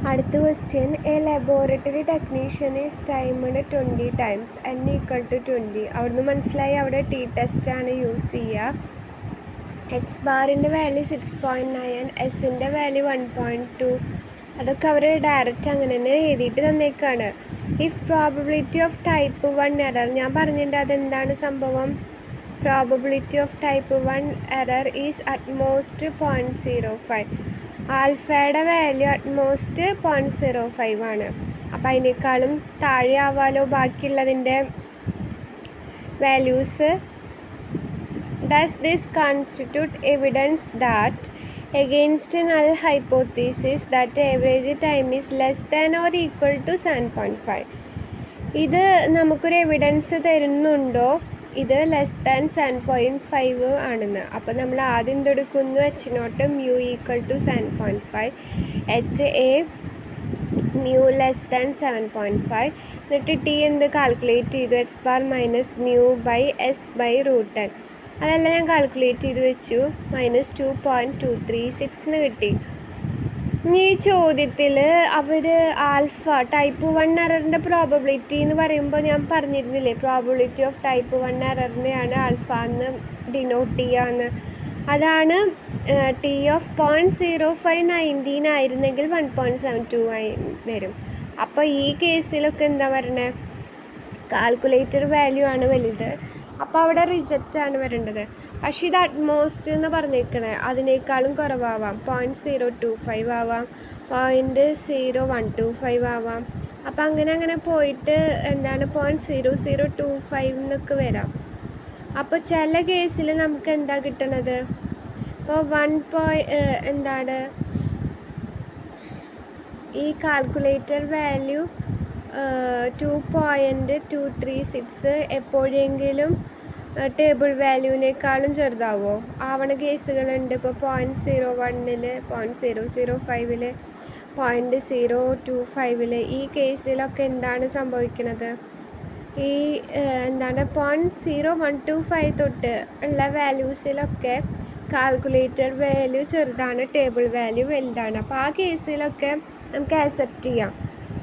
അടുത്ത question a laboratory technician is timed 20 times n equal to 20. അവിടുന്ന് മനസ്സിലായി അവിടെ ടി ടെസ്റ്റാണ് യൂസ് ചെയ്യുക. എക്സ് ബാറിൻ്റെ വാല്യൂ 6.9, എസിൻ്റെ വാല്യൂ 1.2. അതൊക്കെ അവർ ഡയറക്റ്റ് അങ്ങനെ തന്നെ എഴുതിയിട്ട് തന്നേക്കാണ്. If probability of type 1 error, ഞാൻ പറഞ്ഞിട്ടുണ്ട് അതെന്താണ് സംഭവം. Probability of type 1 error is at most 0.05. ആൽഫയുടെ വാല്യൂ അറ്റ്മോസ്റ്റ് 0.05 ആണ്. അപ്പോൾ അതിനേക്കാളും താഴെ ആവാലോ ബാക്കിയുള്ളതിൻ്റെ values. Does this constitute evidence that against a null hypothesis that average time is less than or equal to 7.5? ഇത് നമുക്കൊരു എവിഡൻസ് തരുന്നുണ്ടോ ഇത് ലെസ് ദാൻ 7.5 ആണെന്ന്. അപ്പോൾ നമ്മൾ ആദ്യം എന്തെടുക്കുന്നു, H naught mu equal to 7.5, H A mu less than 7.5. എന്നിട്ട് T എന്ത് കാൽക്കുലേറ്റ് ചെയ്തു, X bar minus mu by S by root 10. അതെല്ലാം ഞാൻ കാൽക്കുലേറ്റ് ചെയ്ത് വെച്ചു. -2.236 കിട്ടി. ഈ ചോദ്യത്തിൽ അവർ ആൽഫ ടൈപ്പ് 1 എററിൻ്റെ പ്രോബബിലിറ്റി എന്ന് പറയുമ്പോൾ ഞാൻ പറഞ്ഞിരുന്നില്ലേ, പ്രോബബിലിറ്റി ഓഫ് ടൈപ്പ് 1 എററിനെയാണ് ആൽഫ എന്ന് ഡിനോട്ട് ചെയ്യാന്ന്. അതാണ് ടി ഓഫ് 0.0519 ആയിരുന്നെങ്കിൽ 1.72 ആയി വരും. അപ്പോൾ ഈ കേസിലൊക്കെ എന്താ പറയണത്, കാൽക്കുലേറ്റർ വാല്യൂ ആണ് വലുത്. അപ്പോൾ അവിടെ റിജക്റ്റാണ് വരേണ്ടത്. പക്ഷേ ഇത് അറ്റ്മോസ്റ്റ് എന്ന് പറഞ്ഞേക്കണേ, അതിനേക്കാളും കുറവാവാം. 0.025 ആവാം, 0.0125 ആവാം. അപ്പോൾ അങ്ങനെ പോയിട്ട് എന്താണ് 0.0025 എന്നൊക്കെ വരാം. അപ്പോൾ ചില കേസിൽ നമുക്ക് എന്താ കിട്ടണത്, ഇപ്പോൾ എന്താണ് ഈ കാൽക്കുലേറ്റർ വാല്യൂ 2.236 എപ്പോഴെങ്കിലും ടേബിൾ വാല്യൂവിനേക്കാളും ചെറുതാവോ ആവണ കേസുകളുണ്ട്. ഇപ്പോൾ 0.01, 0.005, 0.025 ഈ കേസിലൊക്കെ എന്താണ് സംഭവിക്കുന്നത്, ഈ എന്താണ് 0.0125 തൊട്ട് ഉള്ള വാല്യൂസിലൊക്കെ കാൽക്കുലേറ്റർ വാല്യൂ ചെറുതാണ്, ടേബിൾ വാല്യൂ വലുതാണ്. അപ്പോൾ ആ കേസിലൊക്കെ നമുക്ക് ആക്സെപ്റ്റ് ചെയ്യാം.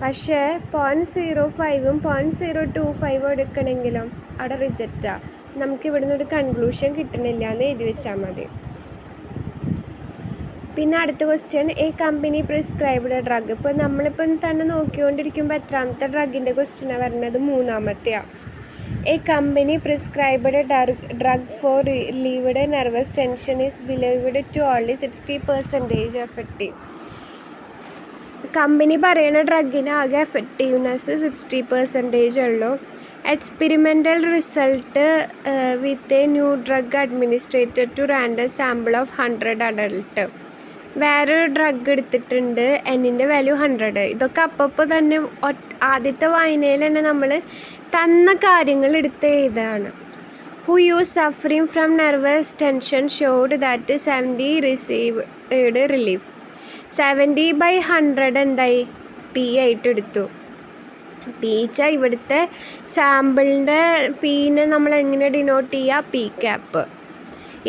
പക്ഷേ 0.05ഉം 0.025 എടുക്കണമെങ്കിലും അവിടെ റിജക്റ്റാണ്. നമുക്ക് ഇവിടുന്ന് ഒരു കൺക്ലൂഷൻ കിട്ടണില്ല എന്ന് എഴുതി വെച്ചാൽ മതി. പിന്നെ അടുത്ത question, a company prescribed drug. ഇപ്പോൾ നമ്മളിപ്പം തന്നെ നോക്കിക്കൊണ്ടിരിക്കുമ്പോൾ എത്രാമത്തെ ഡ്രഗിൻ്റെ ക്വസ്റ്റ്യനാണ് വരുന്നത്, മൂന്നാമത്തെയാണ്. A company prescribed drug for relieved nervous tension is believed to only 60% effective. കമ്പനി പറയുന്ന ഡ്രഗിന് ആകെ എഫക്റ്റീവ്നെസ് 60% ഉള്ളൂ. Experimental result with a new drug administered to random sample of 100 adult. വേറൊരു ഡ്രഗ് എടുത്തിട്ടുണ്ട്, എന്നിൻ്റെ വാല്യൂ 100. ഇതൊക്കെ അപ്പോൾ തന്നെ ആദ്യത്തെ വായനയിൽ തന്നെ നമ്മൾ തന്ന കാര്യങ്ങൾ എടുത്ത് എഴുതാണ്. Who use suffering from nervous tension showed that 70 received relief. 70/100 എന്തായി, പി ആയിട്ട് എടുത്തു. പി വെച്ചാൽ ഇവിടുത്തെ സാമ്പിളിൻ്റെ പീനെ നമ്മൾ എങ്ങനെ ഡിനോട്ട് ചെയ്യുക, പി ക്യാപ്പ്.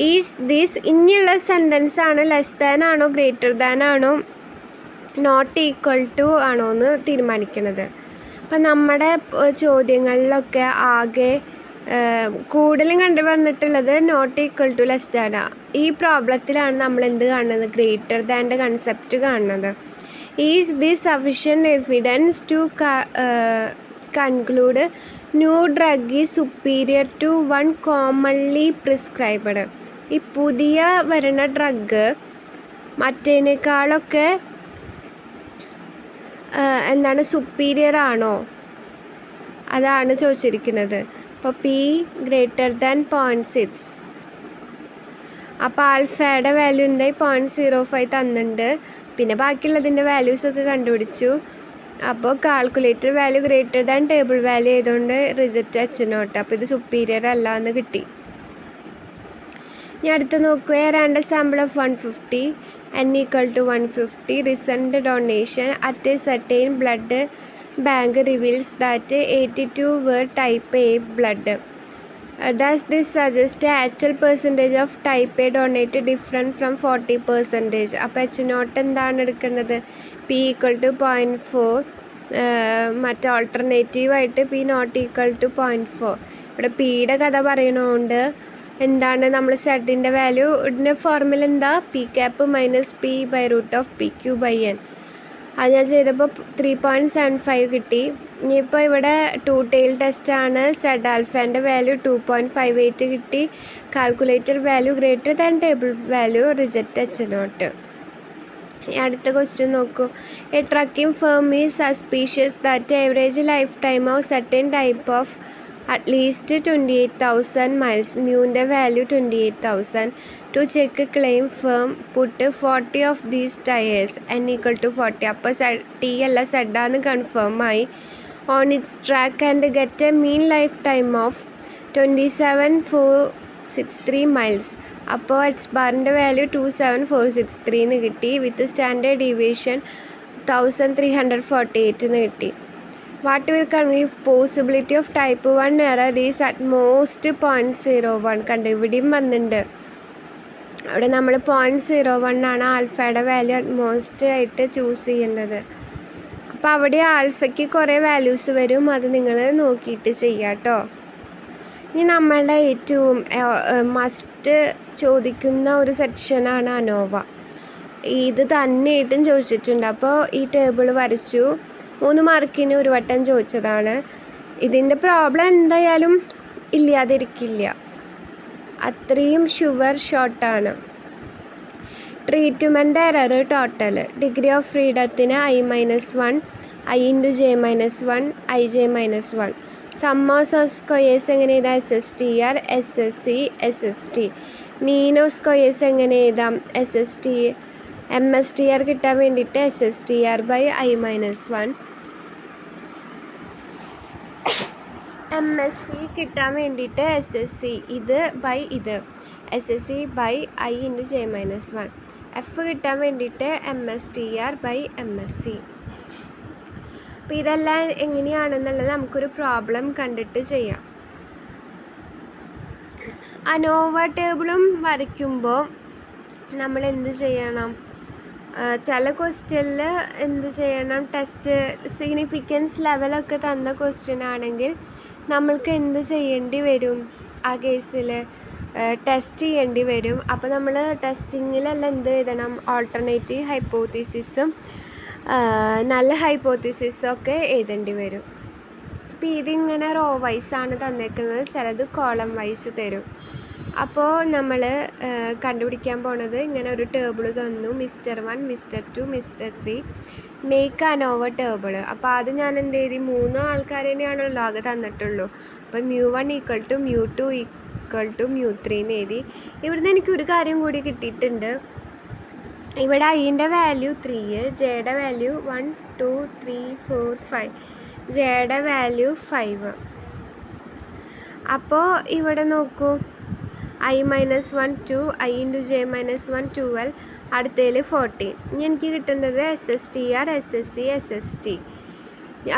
ഈസ് ദിസ് ഇനിയുള്ള സെൻറ്റൻസ് ആണ് ലെസ് ദാൻ ആണോ ഗ്രേറ്റർ ദാൻ ആണോ നോട്ട് ഈക്വൽ ടു ആണോ എന്ന് തീരുമാനിക്കുന്നത്. അപ്പം നമ്മുടെ ചോദ്യങ്ങളിലൊക്കെ ആകെ കൂടുതലും കണ്ടു വന്നിട്ടുള്ളത് നോട്ട് ഈക്വൽ ടു ലെസ് ദാനാണ്. ഈ പ്രോബ്ലത്തിലാണ് നമ്മൾ എന്ത് കാണുന്നത്, ഗ്രേറ്റർ ദാൻ്റെ കൺസെപ്റ്റ് കാണുന്നത്. Is this sufficient evidence to conclude new drug is superior to one commonly prescribed. ഈ പുതിയ വരുന്ന ഡ്രഗ് മറ്റേനേക്കാളൊക്കെ എന്താണ് സുപ്പീരിയർ ആണോ, അതാണ് ചോദിച്ചിരിക്കുന്നത്. അപ്പോൾ പി ഗ്രേറ്റർ ദാൻ 0.6. അപ്പോൾ ആൽഫയുടെ വാല്യൂ എന്തായി 0.05 തന്നിട്ടുണ്ട്. പിന്നെ ബാക്കിയുള്ളതിൻ്റെ വാല്യൂസൊക്കെ കണ്ടുപിടിച്ചു. അപ്പോൾ calculator value greater than table value ചെയ്തുകൊണ്ട് റിജക്റ്റ് എച്ച് നോട്ട്. അപ്പോൾ ഇത് സുപ്പീരിയർ അല്ല എന്ന് കിട്ടി. ഇനി അടുത്ത് നോക്കുക, random sample of 150, n equal to 150, recent donation at a certain blood bank reveals that 82 were type A blood. Does this suggest the actual percentage of type A donate different from 40%? അപ്പോൾ H not എന്താണ് എടുക്കേണ്ടത്? P equal to 0.4, മറ്റ് ഓൾട്ടർനേറ്റീവായിട്ട് P not equal to 0.4. ഇവിടെ പിയുടെ കഥ പറയണതുകൊണ്ട് എന്താണ് നമ്മൾ സെഡിൻ്റെ വാല്യൂൻ്റെ ഫോർമുല എന്താ? P cap minus P by root of P Q by N. അത് ഞാൻ ചെയ്തപ്പോൾ 3.75 കിട്ടി. ഇനിയിപ്പോൾ ഇവിടെ 2 tail ടെസ്റ്റാണ്. സെഡ് ആൽഫേൻ്റെ വാല്യൂ 2.58 കിട്ടി. Calculated value greater than table value, reject H naught. അടുത്ത ക്വസ്റ്റ്യൻ നോക്കൂ. A trucking firm is suspicious that average life time of certain type of at least 28,000 miles, മ്യൂൻ്റെ value 28,000. To check claim firm put 40 of these tyres n equal to 40. അപ്പോൾ T അല്ല സെഡാന്ന് confirm ആയി. On its track and get a mean life time of 27,463 miles. അപ്പോൾ X ബാറിൻ്റെ value 27,463 എന്ന് കിട്ടി. With standard deviation 1,348 എന്ന് കിട്ടി. What will convey possibility of type 1 error is at most 0.01. കണ്ടു, ഇവിടെയും വന്നിട്ടുണ്ട്. അവിടെ നമ്മൾ 0.01 ആണ് ആൽഫയുടെ വാല്യൂ അറ്റ് മോസ്റ്റ് ആയിട്ട് ചൂസ് ചെയ്യേണ്ടത്. അപ്പോൾ അവിടെ ആൽഫയ്ക്ക് കുറേ വാല്യൂസ് വരും, അത് നിങ്ങൾ നോക്കിയിട്ട് ചെയ്യാം കേട്ടോ. ഇനി നമ്മളുടെ ഏറ്റവും മസ്റ്റ് ചോദിക്കുന്ന ഒരു സെക്ഷനാണ് അനോവ. ഇത് തന്നെയായിട്ടും ചോദിച്ചിട്ടുണ്ട്. അപ്പോൾ ഈ ടേബിൾ വരച്ചു. 3 മാർക്കിന് ഒരു വട്ടം ചോദിച്ചതാണ്. ഇതിൻ്റെ പ്രോബ്ലം എന്തായാലും ഇല്ലാതിരിക്കില്ല, അത്രയും ഷുവർ ഷോട്ടാണ്. Treatment error total degree of ഫ്രീഡത്തിന് i-1, i into j-1, ij-1. Sum of squares എങ്ങനെ എഴുതാം? SSTR, SSC, SST. Mean of squares എങ്ങനെ എഴുതാം? SST, MSTR കിട്ടാൻ വേണ്ടിയിട്ട് SSTR ബൈ i-1. MSC കിട്ടാൻ വേണ്ടിയിട്ട് SSC ഇത് ബൈ ഇത്, SSC by i into j-1. F കിട്ടാൻ വേണ്ടിയിട്ട് MSTR ബൈ MSC. അപ്പോൾ ഇതെല്ലാം എങ്ങനെയാണെന്നുള്ളത് നമുക്കൊരു പ്രോബ്ലം കണ്ടിട്ട് ചെയ്യാം. അനോവ ടേബിളും വരയ്ക്കുമ്പോൾ നമ്മൾ എന്ത് ചെയ്യണം? ചില ക്വസ്റ്റ്യനിൽ എന്ത് ചെയ്യണം? ടെസ്റ്റ് സിഗ്നിഫിക്കൻസ് ലെവലൊക്കെ തന്ന ക്വസ്റ്റ്യൻ ആണെങ്കിൽ നമ്മൾക്ക് എന്ത് ചെയ്യേണ്ടി വരും? ആ കേസിൽ ടെസ്റ്റ് ചെയ്യേണ്ടി വരും. അപ്പോൾ നമ്മൾ ടെസ്റ്റിങ്ങിലെല്ലാം എന്ത് എഴുതണം? ഓൾട്ടർനേറ്റീവ് ഹൈപ്പോത്തീസിസും നല്ല ഹൈപ്പോത്തീസിസൊക്കെ എഴുതേണ്ടി വരും. അപ്പോൾ ഇതിങ്ങനെ റോ വൈസാണ് തന്നേക്കുന്നത്, ചിലത് കോളം വൈസ് തരും. അപ്പോൾ നമ്മൾ കണ്ടുപിടിക്കാൻ പോണത് ഇങ്ങനെ ഒരു ടേബിൾ തന്നു, Mr. 1, Mr. 2, Mr. 3. Make ANOVA table. അപ്പോൾ അത് ഞാൻ എന്ത് ചെയ്തി? 3 ആൾക്കാരെന്നെയാണല്ലോ ആകെ തന്നിട്ടുള്ളൂ. അപ്പോൾ μ1 ഈക്വൽ ടു μ2 ഈക്വൽ ടു μ3 എന്ന് എഴുതി. ഇവിടുന്ന് എനിക്കൊരു കാര്യം കൂടി കിട്ടിയിട്ടുണ്ട്. ഇവിടെ ഐൻ്റെ വാല്യൂ 3, ജെയുടെ വാല്യൂ 1, 2, 3, 4, 5, ജെയുടെ വാല്യൂ 5. അപ്പോൾ ഇവിടെ നോക്കൂ, i-1 2, i ഇൻറ്റു j-1 12, അടുത്തതിൽ 14. ഇനി എനിക്ക് കിട്ടേണ്ടത് SSTR, SSC, SST.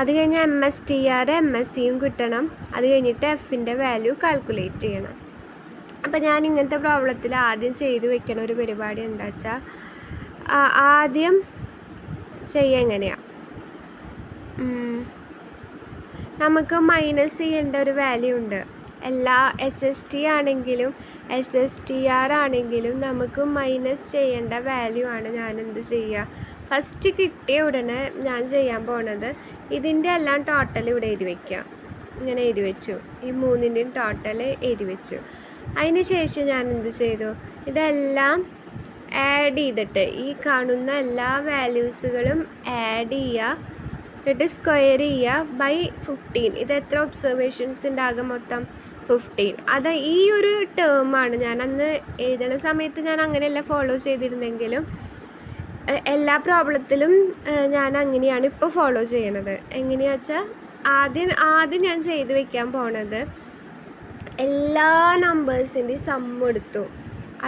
അത് കഴിഞ്ഞ് MSTR, MSCയും കിട്ടണം. അത് കഴിഞ്ഞിട്ട് എഫിൻ്റെ വാല്യൂ കാൽക്കുലേറ്റ് ചെയ്യണം. അപ്പോൾ ഞാൻ ഇങ്ങനത്തെ പ്രോബ്ലത്തിൽ ആദ്യം ചെയ്ത് വെക്കണ ഒരു പരിപാടി എന്താ വെച്ചാൽ, ആദ്യം ചെയ്യുക എങ്ങനെയാണ്? നമുക്ക് മൈനസ് ചെയ്യേണ്ട ഒരു വാല്യൂ ഉണ്ട്. എല്ലാ SST ആണെങ്കിലും SSTR ആണെങ്കിലും നമുക്ക് മൈനസ് ചെയ്യേണ്ട വാല്യൂ ആണ് ഞാൻ എന്ത് ചെയ്യുക? ഫസ്റ്റ് കിട്ടിയ ഉടനെ ഞാൻ ചെയ്യാൻ പോണത് ഇതിൻ്റെ എല്ലാം ടോട്ടൽ ഇവിടെ എഴുതി വയ്ക്കുക. ഇങ്ങനെ എഴുതി വെച്ചു, ഈ 3ൻ്റെയും ടോട്ടൽ എഴുതി വെച്ചു. അതിന് ശേഷം ഞാൻ എന്ത് ചെയ്തു? ഇതെല്ലാം ആഡ് ചെയ്തിട്ട് ഈ കാണുന്ന എല്ലാ വാല്യൂസുകളും ആഡ് ചെയ്യുക, എന്നിട്ട് സ്ക്വയർ ചെയ്യുക ബൈ 15. ഇത് എത്ര ഒബ്സർവേഷൻസ് ഉണ്ടാകും? മൊത്തം 15. അത് ഈ ഒരു ടേമാണ് ഞാൻ അന്ന് എഴുതുന്ന സമയത്ത് ഞാൻ അങ്ങനെയല്ല ഫോളോ ചെയ്തിരുന്നെങ്കിലും എല്ലാ പ്രോബ്ലത്തിലും ഞാൻ അങ്ങനെയാണ് ഇപ്പോൾ ഫോളോ ചെയ്യണത്. എങ്ങനെയാ വെച്ചാൽ ആദ്യം ഞാൻ ചെയ്ത് വെക്കാൻ പോണത് എല്ലാ നമ്പേഴ്സിൻ്റെയും സം എടുത്തു,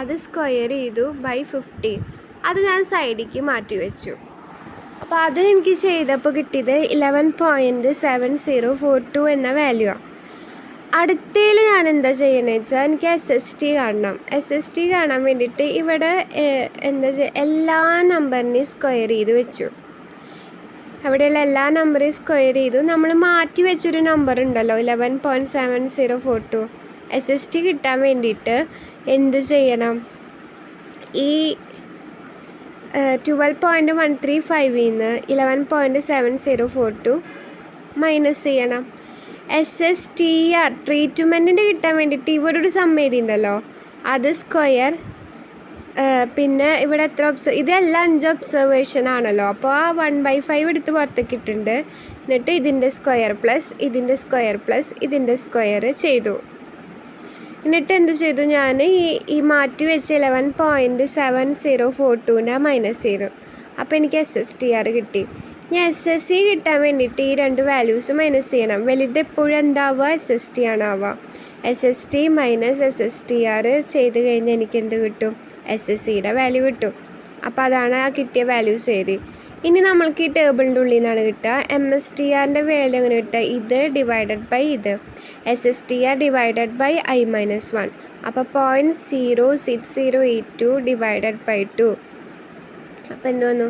അത് സ്ക്വയർ ചെയ്തു ബൈ 15. അത് ഞാൻ സൈഡിലേക്ക് മാറ്റി വെച്ചു. അപ്പോൾ അത് എനിക്ക് ചെയ്തപ്പോൾ കിട്ടിയത് 11.7042 എന്ന വാല്യൂ ആണ്. അടുത്തതിൽ ഞാൻ എന്താ ചെയ്യണമെന്ന് വെച്ചാൽ എനിക്ക് SST കാണണം. SST കാണാൻ വേണ്ടിയിട്ട് ഇവിടെ എല്ലാ നമ്പറിനെയും സ്ക്വയർ ചെയ്ത് വെച്ചു. അവിടെയുള്ള എല്ലാ നമ്പറേയും സ്ക്വയർ ചെയ്തു. നമ്മൾ മാറ്റി വെച്ചൊരു നമ്പർ ഉണ്ടല്ലോ 11.7042. SST കിട്ടാൻ വേണ്ടിയിട്ട് എന്ത് ചെയ്യണം? ഈ 12.135 നിന്ന് 11.7042 മൈനസ് ചെയ്യണം. SSTR ട്രീറ്റ്മെൻറ്റിൻ്റെ കിട്ടാൻ വേണ്ടിയിട്ട് ഇവിടെ ഒരു സം എഴുതിയിട്ടുണ്ടല്ലോ, അത് സ്ക്വയർ. പിന്നെ ഇവിടെ എത്ര ഇതെല്ലാം 5 ഒബ്സർവേഷൻ ആണല്ലോ. അപ്പോൾ ആ 1/5 എടുത്ത് പുറത്തേക്ക് ഇട്ടിട്ടുണ്ട്. എന്നിട്ട് ഇതിൻ്റെ സ്ക്വയർ പ്ലസ് ഇതിൻ്റെ സ്ക്വയർ പ്ലസ് ഇതിൻ്റെ സ്ക്വയർ ചെയ്തു. എന്നിട്ട് എന്ത് ചെയ്തു? ഞാൻ ഈ മാറ്റി വെച്ച് 11.7042 മൈനസ് ചെയ്തു. അപ്പോൾ എനിക്ക് SSTR കിട്ടി. ഞാൻ SSC കിട്ടാൻ വേണ്ടിയിട്ട് ഈ 2 വാല്യൂസ് മൈനസ് ചെയ്യണം. വലുത് എപ്പോഴും എന്താവുക? SST ആണ് ആവുക. SST മൈനസ് SSTR ചെയ്ത് കഴിഞ്ഞാൽ എനിക്ക് എന്ത് കിട്ടും? SSCയുടെ വാല്യൂ കിട്ടും. അപ്പോൾ അതാണ് ആ കിട്ടിയ വാല്യൂസ് എഴുതി. ഇനി നമ്മൾക്ക് ഈ ടേബിളിൻ്റെ ഉള്ളിൽ നിന്നാണ് കിട്ടുക. MSTRൻ്റെ വാല്യൂ എങ്ങനെ കിട്ടുക? ഇത് ഡിവൈഡഡ് ബൈ ഇത്. SSTR divided by I-1. അപ്പോൾ 0.06082 ഡിവൈഡഡ് ബൈ 2. അപ്പോൾ എന്ത് വന്നു?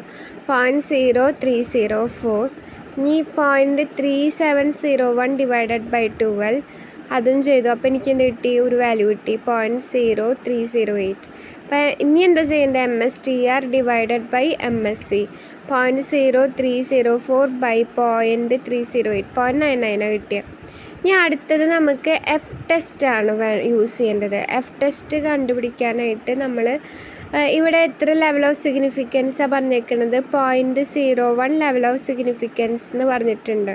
0.0304. ഇനി 0.3701 ഡിവൈഡഡ് ബൈ 12 അതും ചെയ്തു. അപ്പോൾ എനിക്ക് എന്ത് കിട്ടി? ഒരു വാല്യൂ കിട്ടി 0.0308. അപ്പോൾ ഇനി എന്താ ചെയ്യേണ്ടത്? MSTR divided by MSC 0.0304 by 0.308 0.99 കിട്ടിയത്. ഇനി അടുത്തത് നമുക്ക് ടെസ്റ്റ് ആണ് യൂസ് ചെയ്യേണ്ടത്. ടെസ്റ്റ് കണ്ടുപിടിക്കാനായിട്ട് നമ്മൾ ഇവിടെ എത്ര ലെവൽ ഓഫ് സിഗ്നിഫിക്കൻസാണ് പറഞ്ഞേക്കുന്നത്? 0.01 ലെവൽ ഓഫ് സിഗ്നിഫിക്കൻസ് എന്ന് പറഞ്ഞിട്ടുണ്ട്.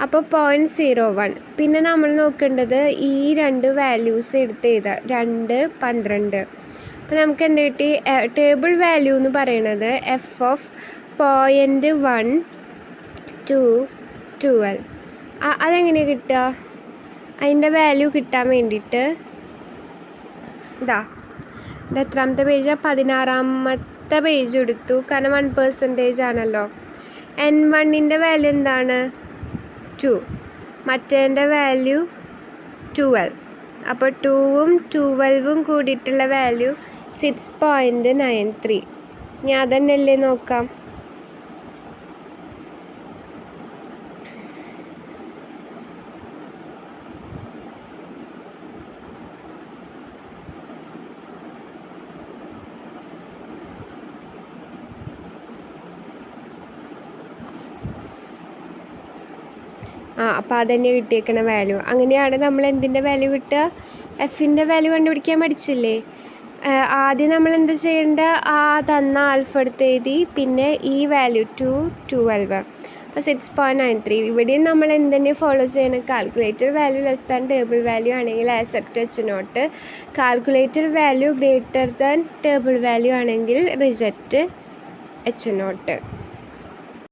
അപ്പോൾ 0.01. പിന്നെ നമ്മൾ നോക്കേണ്ടത് ഈ 2 വാല്യൂസ് എടുത്ത് എഴുതുക. 2, 12. അപ്പോൾ നമുക്ക് എന്ത് കിട്ടി? ടേബിൾ വാല്യൂ എന്ന് പറയുന്നത് F ഓഫ് 0.1 to 12. അതെങ്ങനെ കിട്ടുക? അതിൻ്റെ വാല്യൂ കിട്ടാൻ വേണ്ടിയിട്ട് ഇത് എത്രാമത്തെ പേജാണ്? 16ാമത്തെ പേജ് എടുത്തു. കാരണം 1% ആണല്ലോ. N1ൻ്റെ വാല്യൂ എന്താണ്? 2. മറ്റേൻ്റെ വാല്യൂ 12. അപ്പോൾ 2ഉം 12ഉം കൂടിയിട്ടുള്ള വാല്യൂ 6.93. ഞാൻ അതന്നെയല്ലേ നോക്കാം. അപ്പോൾ അതന്നെ കിട്ടിയേക്കുന്ന വാല്യൂ. അങ്ങനെയാണ് നമ്മൾ എന്തിൻ്റെ വാല്യൂ കിട്ടുക? എഫിൻ്റെ വാല്യൂ കണ്ടുപിടിക്കാൻ പഠിച്ചില്ലേ? ആദ്യം നമ്മൾ എന്താ ചെയ്യേണ്ടത്? തന്ന ആൽഫ എടുത്ത് എഴുതി. പിന്നെ ഈ വാല്യൂ 2, 12. അപ്പോൾ 6.93. ഇവിടെയും നമ്മൾ എന്തെന്നെ ഫോളോ ചെയ്യണം? Calculator value less than table value ആണെങ്കിൽ accept H0. Calculator value greater than table value ആണെങ്കിൽ റിജക്റ്റ് H0.